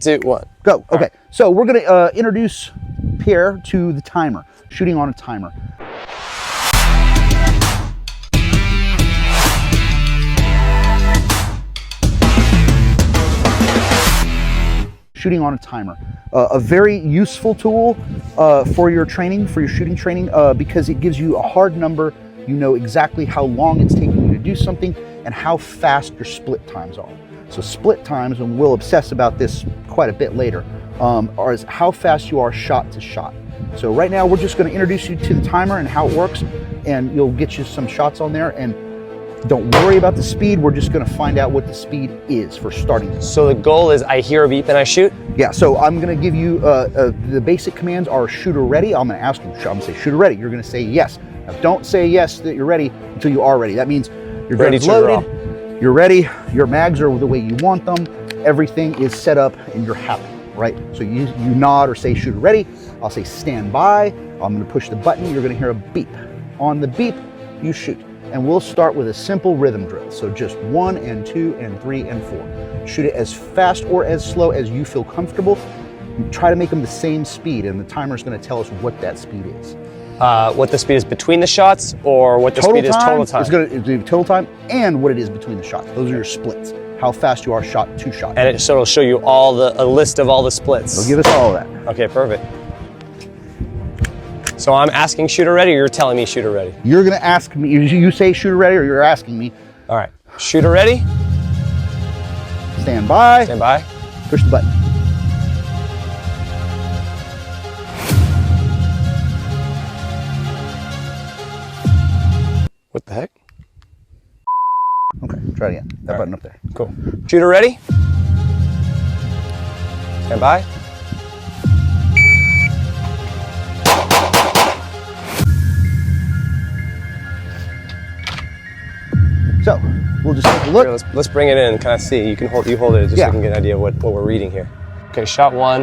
2, 1. Go. Okay. So we're going to introduce Pierre to the timer, shooting on a timer. Shooting on a timer. A very useful tool for your training, for your shooting training, because it gives you a hard number. You know exactly how long it's taking you to do something and how fast your split times are. So split times, and we'll obsess about this quite a bit later, are how fast you are shot to shot. So right now we're just going to introduce you to the timer and how it works, and you'll get you some shots on there. And don't worry about the speed. We're just going to find out what the speed is for starting this. So the goal is I hear a beep and I shoot? Yeah, so I'm going to give you, the basic commands are shooter ready. I'm going to ask you, I'm going to say shooter ready. You're going to say yes. Now don't say yes that you're ready until you are ready. That means your gun's loaded, you're ready, your mags are the way you want them, everything is set up and you're happy, right? So you nod or say shooter ready. I'll say stand by. I'm going to push the button. You're going to hear a beep. On the beep, you shoot. And we'll start with a simple rhythm drill. So just 1 and 2 and 3 and 4. Shoot it as fast or as slow as you feel comfortable. Try to make them the same speed, and the timer's going to tell us what that speed is. What the speed is between the shots, or what the speed is total time? It's going to do total time and what it is between the shots. Those are your splits. How fast you are shot to shot. And so it'll show you a list of all the splits. It'll give us all of that. Okay, perfect. So I'm asking shooter ready, or you're telling me shooter ready? You're going to ask me. You say shooter ready, or you're asking me. All right. Shooter ready. Stand by. Stand by. Push the button. What the heck? Okay, try it again. That button up there. Cool. Shooter ready. Stand by. So we'll just take a look. Here, let's bring it in and kind of see. You hold it just so we can get an idea of what we're reading here. Okay, shot 1.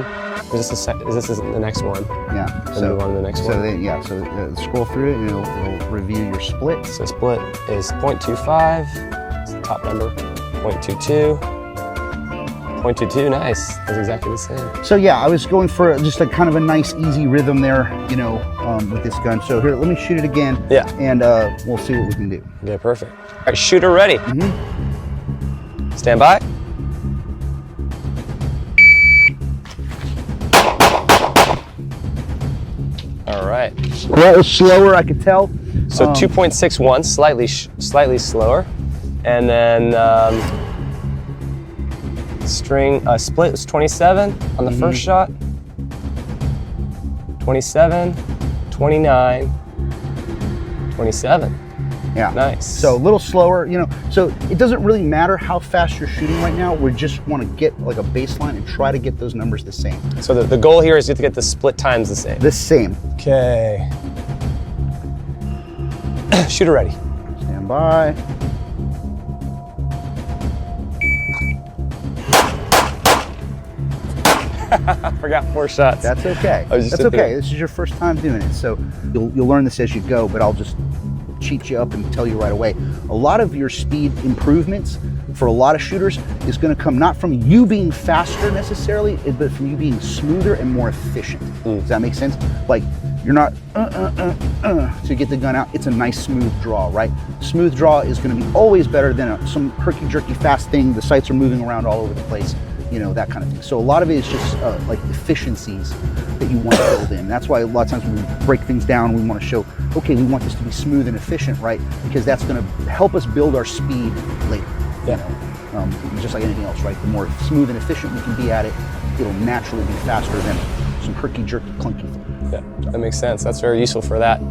Is this the next one? Yeah. So move on to the next one. So scroll through it and it'll review your split. So split is 0.25. It's the top number. 0.22. 0.22. Nice. That's exactly the same. So yeah, I was going for just a kind of a nice, easy rhythm there, with this gun. So here, let me shoot it again. Yeah. And we'll see what we can do. Okay, perfect. All right, shooter ready. Stand by. All right. That was slower, I could tell. So 2.61, slightly slower, and then split was 27 on the first shot. 27, 29, 27. Yeah. Nice. So a little slower, so it doesn't really matter how fast you're shooting right now. We just want to get like a baseline and try to get those numbers the same. So the goal here is to get the split times the same. The same. Okay. Shooter ready. Stand by. I forgot 4 shots. That's okay. That's okay. This is your first time doing it, so you'll learn this as you go, but I'll just cheat you up and tell you right away. A lot of your speed improvements for a lot of shooters is going to come not from you being faster necessarily, but from you being smoother and more efficient. Does that make sense? Like you're not to get the gun out. It's a nice smooth draw, right? Smooth draw is going to be always better than some herky-jerky fast thing. The sights are moving around all over the place. That kind of thing. So a lot of it is just like efficiencies that you want to build in. That's why a lot of times when we break things down, we want to show, okay, we want this to be smooth and efficient, right? Because that's going to help us build our speed later. Just like anything else, right? The more smooth and efficient we can be at it, it'll naturally be faster than some herky-jerky clunky thing. Yeah, that makes sense. That's very useful for that.